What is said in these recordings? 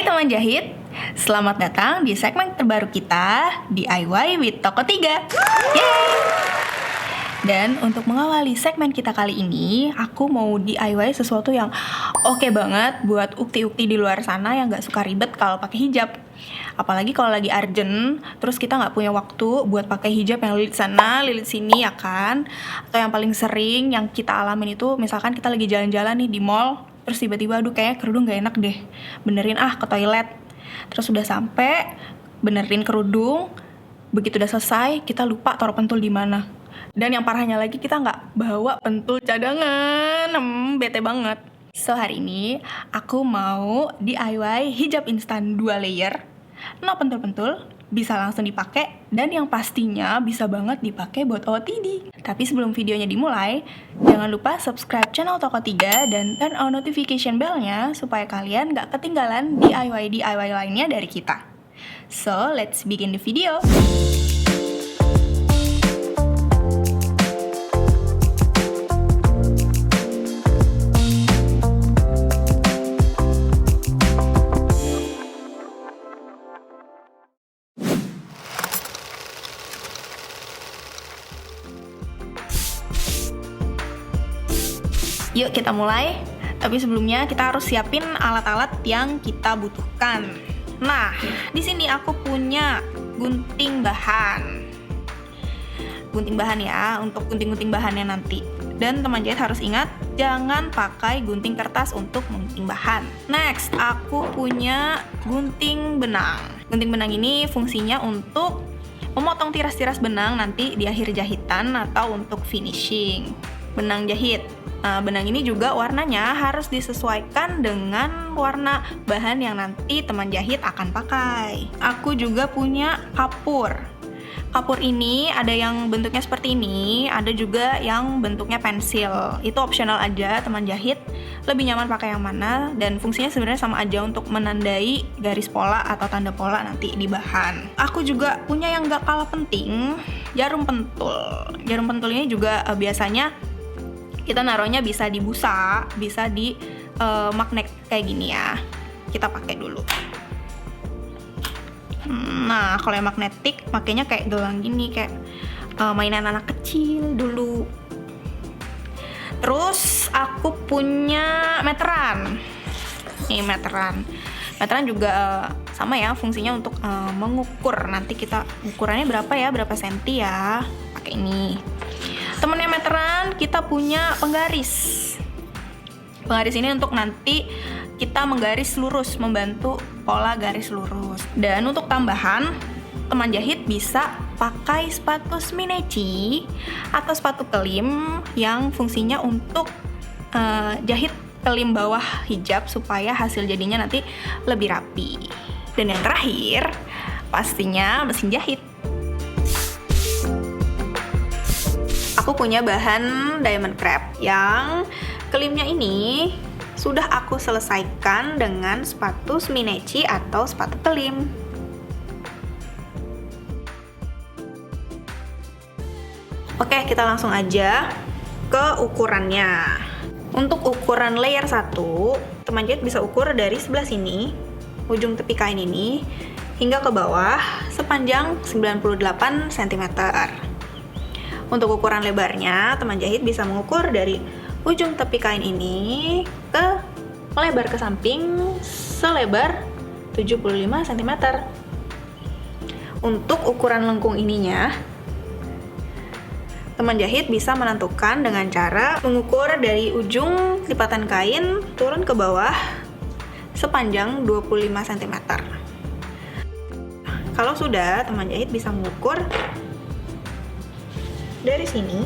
teman jahit, selamat datang di segmen terbaru kita, DIY with Toko 3. Yeay! Dan untuk mengawali segmen kita kali ini, aku mau DIY sesuatu yang oke banget buat ukti-ukti di luar sana yang gak suka ribet kalau pakai hijab. Apalagi kalau lagi urgent, terus kita gak punya waktu buat pakai hijab yang lilit sana, lilit sini ya kan. Atau yang paling sering yang kita alamin itu, misalkan kita lagi jalan-jalan nih di mall, terus tiba-tiba aduh kayaknya kerudung gak enak deh, benerin ke toilet. Terus udah sampai benerin kerudung, begitu udah selesai kita lupa taruh pentul di mana. Dan yang parahnya lagi kita nggak bawa pentul cadangan, bete banget. So hari ini aku mau DIY hijab instan 2 layer, no pentul-pentul, bisa langsung dipakai dan yang pastinya bisa banget dipakai buat OOTD. Tapi sebelum videonya dimulai, jangan lupa subscribe channel Toko 3 dan turn on notification bell-nya supaya kalian nggak ketinggalan DIY lainnya dari kita. So let's begin the video. Yuk kita mulai, tapi sebelumnya kita harus siapin alat-alat yang kita butuhkan. Nah, di sini aku punya gunting bahan. Gunting bahan ya, untuk gunting-gunting bahannya nanti. Dan teman jahit harus ingat, jangan pakai gunting kertas untuk menggunting bahan. Next, aku punya gunting benang. Gunting benang ini fungsinya untuk memotong tiras-tiras benang nanti di akhir jahitan atau untuk finishing benang jahit. Benang ini juga warnanya harus disesuaikan dengan warna bahan yang nanti teman jahit akan pakai. Aku juga punya kapur. Kapur ini ada yang bentuknya seperti ini, ada juga yang bentuknya pensil. Itu optional aja teman jahit, lebih nyaman pakai yang mana, dan fungsinya sebenarnya sama aja untuk menandai garis pola atau tanda pola nanti di bahan. Aku juga punya yang gak kalah penting, jarum pentul. Jarum pentul ini juga biasanya kita naruhnya bisa di busa, bisa di magnet kayak gini ya. Kita pakai dulu. Nah, kalau yang magnetik makanya kayak gelang gini, kayak mainan anak kecil dulu. Terus aku punya meteran. Nih meteran. Meteran juga sama ya, fungsinya untuk mengukur. Nanti kita ukurannya berapa senti ya. Pakai ini. Temennya meteran, kita punya penggaris. Penggaris ini untuk nanti kita menggaris lurus, membantu pola garis lurus. Dan untuk tambahan, teman jahit bisa pakai sepatu smineci atau sepatu kelim yang fungsinya untuk jahit kelim bawah hijab supaya hasil jadinya nanti lebih rapi. Dan yang terakhir, pastinya mesin jahit. Aku punya bahan diamond crepe yang kelimnya ini sudah aku selesaikan dengan sepatu smineci atau sepatu kelim. Oke, kita langsung aja ke ukurannya. Untuk ukuran layer 1, teman jahit bisa ukur dari sebelah sini, ujung tepi kain ini, hingga ke bawah sepanjang 98 cm. Untuk ukuran lebarnya, teman jahit bisa mengukur dari ujung tepi kain ini ke lebar ke samping selebar 75 cm. Untuk ukuran lengkung ininya, teman jahit bisa menentukan dengan cara mengukur dari ujung lipatan kain turun ke bawah sepanjang 25 cm. Kalau sudah, teman jahit bisa mengukur dari sini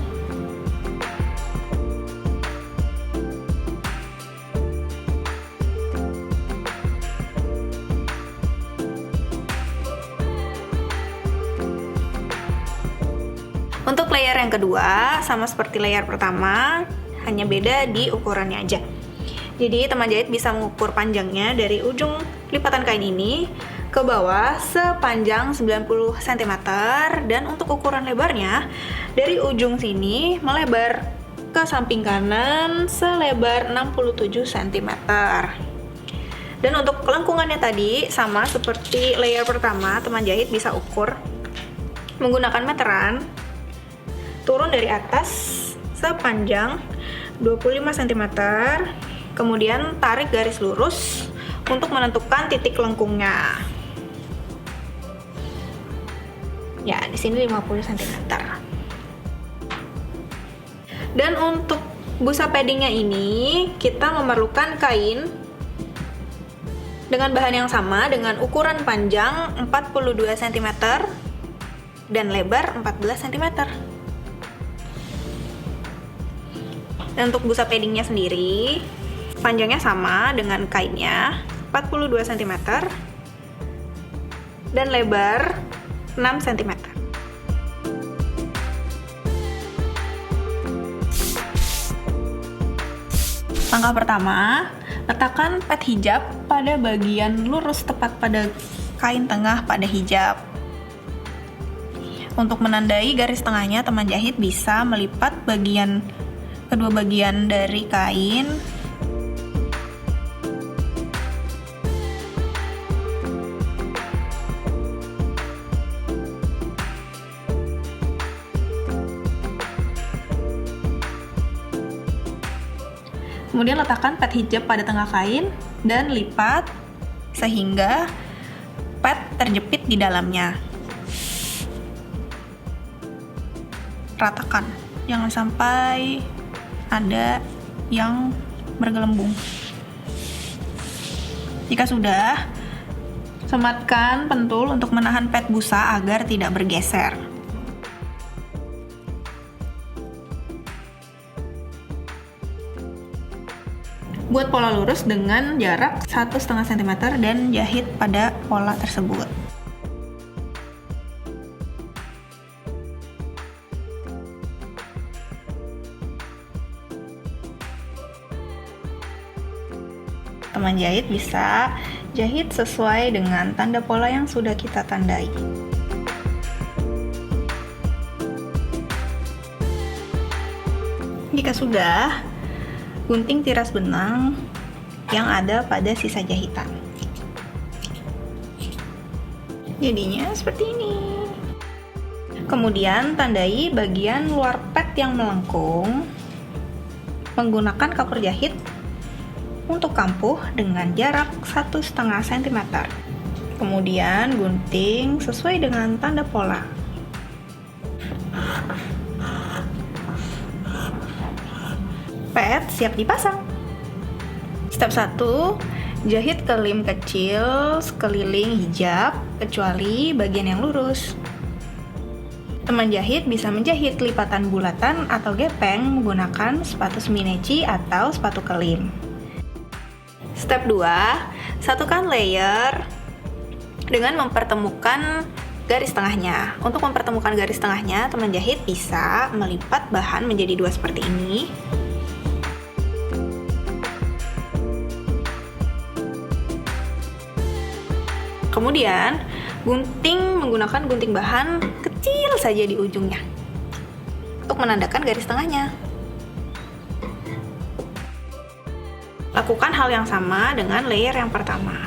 untuk layer yang kedua sama seperti layer pertama, hanya beda di ukurannya aja. Jadi teman jahit bisa mengukur panjangnya dari ujung lipatan kain ini ke bawah sepanjang 90 cm, dan untuk ukuran lebarnya dari ujung sini melebar ke samping kanan selebar 67 cm. Dan untuk kelengkungannya tadi sama seperti layer pertama, teman jahit bisa ukur menggunakan meteran, turun dari atas sepanjang 25 cm, kemudian tarik garis lurus untuk menentukan titik lengkungnya. Ya, di sini 50 cm. Dan untuk busa paddingnya ini kita memerlukan kain dengan bahan yang sama dengan ukuran panjang 42 cm dan lebar 14 cm. Dan untuk busa paddingnya sendiri, panjangnya sama dengan kainnya 42 cm dan lebar 6 cm. Langkah pertama, letakkan pad hijab pada bagian lurus tepat pada kain tengah pada hijab. Untuk menandai garis tengahnya, teman jahit bisa melipat kedua bagian dari kain. Kemudian letakkan pad hijab pada tengah kain dan lipat sehingga pad terjepit di dalamnya. Ratakan, jangan sampai ada yang bergelembung. Jika sudah, sematkan pentul untuk menahan pad busa agar tidak bergeser. Buat pola lurus dengan jarak 1,5 cm dan jahit pada pola tersebut. Teman jahit bisa jahit sesuai dengan tanda pola yang sudah kita tandai. Jika sudah, gunting tiras benang yang ada pada sisa jahitan. Jadinya seperti ini. Kemudian tandai bagian luar pad yang melengkung menggunakan kapur jahit untuk kampuh dengan jarak 1,5 cm. Kemudian gunting sesuai dengan tanda pola. Pad siap dipasang. Step 1, jahit kelim kecil sekeliling hijab kecuali bagian yang lurus. Teman jahit bisa menjahit lipatan bulatan atau gepeng menggunakan sepatu smineci atau sepatu kelim. Step 2, satukan layer dengan mempertemukan garis tengahnya. Untuk mempertemukan garis tengahnya, teman jahit bisa melipat bahan menjadi dua seperti ini. Kemudian, gunting menggunakan gunting bahan kecil saja di ujungnya untuk menandakan garis tengahnya. Lakukan hal yang sama dengan layer yang pertama.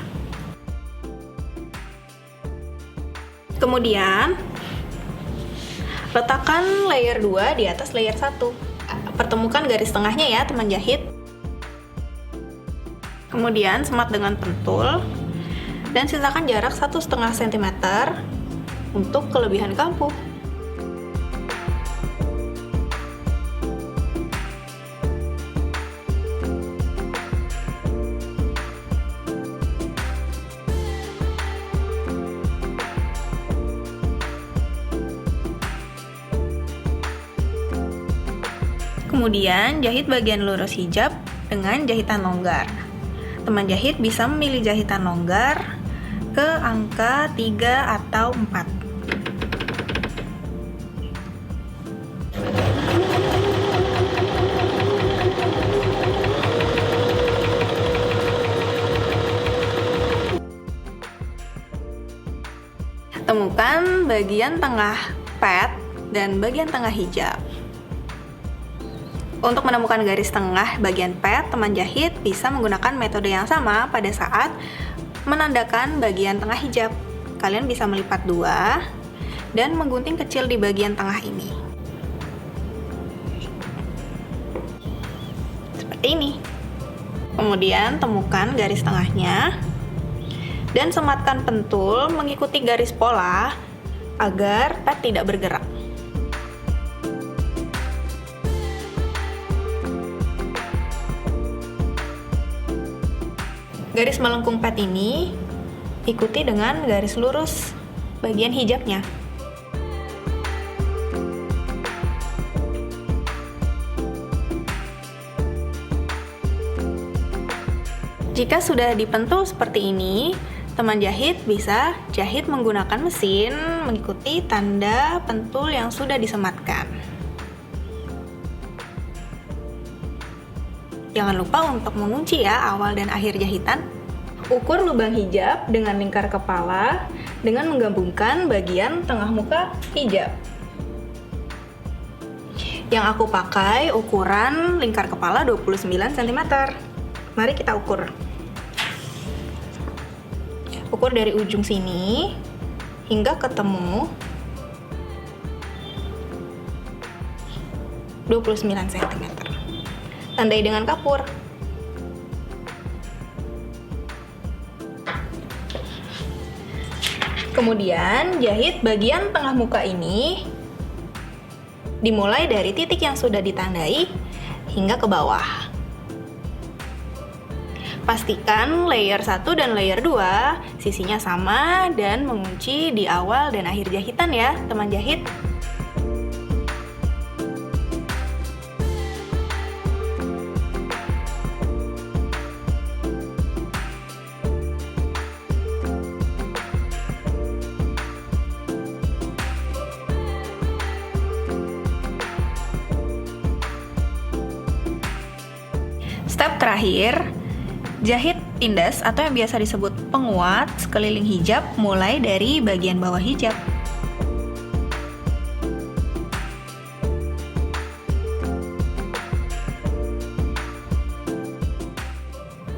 Kemudian, letakkan layer 2 di atas layer 1. Pertemukan garis tengahnya ya, teman jahit. Kemudian, semat dengan pentul dan sisakan jarak 1,5 cm untuk kelebihan kampuh. Kemudian jahit bagian lurus hijab dengan jahitan longgar. Teman jahit bisa memilih jahitan longgar ke angka 3 atau 4. Temukan bagian tengah pad dan bagian tengah hijab. Untuk menemukan garis tengah bagian pet, teman jahit bisa menggunakan metode yang sama pada saat menandakan bagian tengah hijab. Kalian bisa melipat dua dan menggunting kecil di bagian tengah ini. Seperti ini. Kemudian temukan garis tengahnya dan sematkan pentul mengikuti garis pola agar pet tidak bergerak. Garis melengkung pet ini ikuti dengan garis lurus bagian hijabnya. Jika sudah dipentul seperti ini, teman jahit bisa jahit menggunakan mesin mengikuti tanda pentul yang sudah disematkan. Jangan lupa untuk mengunci ya awal dan akhir jahitan. Ukur lubang hijab dengan lingkar kepala dengan menggabungkan bagian tengah muka hijab. Yang aku pakai ukuran lingkar kepala 29 cm. Mari kita ukur. Ukur dari ujung sini hingga ketemu 29 cm. Tandai dengan kapur. Kemudian jahit bagian tengah muka ini dimulai dari titik yang sudah ditandai hingga ke bawah. Pastikan layer 1 dan layer 2 sisinya sama dan mengunci di awal dan akhir jahitan ya, teman jahit. Step terakhir, jahit tindas atau yang biasa disebut penguat sekeliling hijab mulai dari bagian bawah hijab.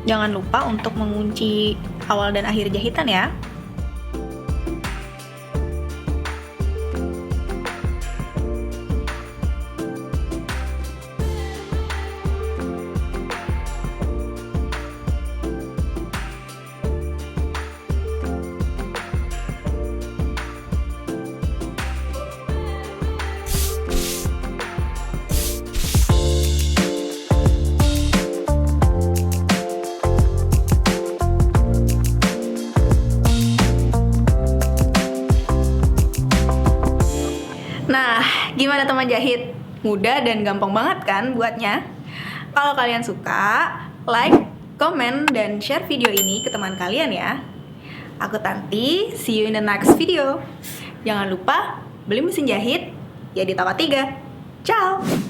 Jangan lupa untuk mengunci awal dan akhir jahitan ya. Nah, gimana teman jahit? Mudah dan gampang banget kan buatnya? Kalau kalian suka, like, komen, dan share video ini ke teman kalian ya. Aku Tanti, see you in the next video. Jangan lupa beli mesin jahit ya di Tawa 3. Ciao!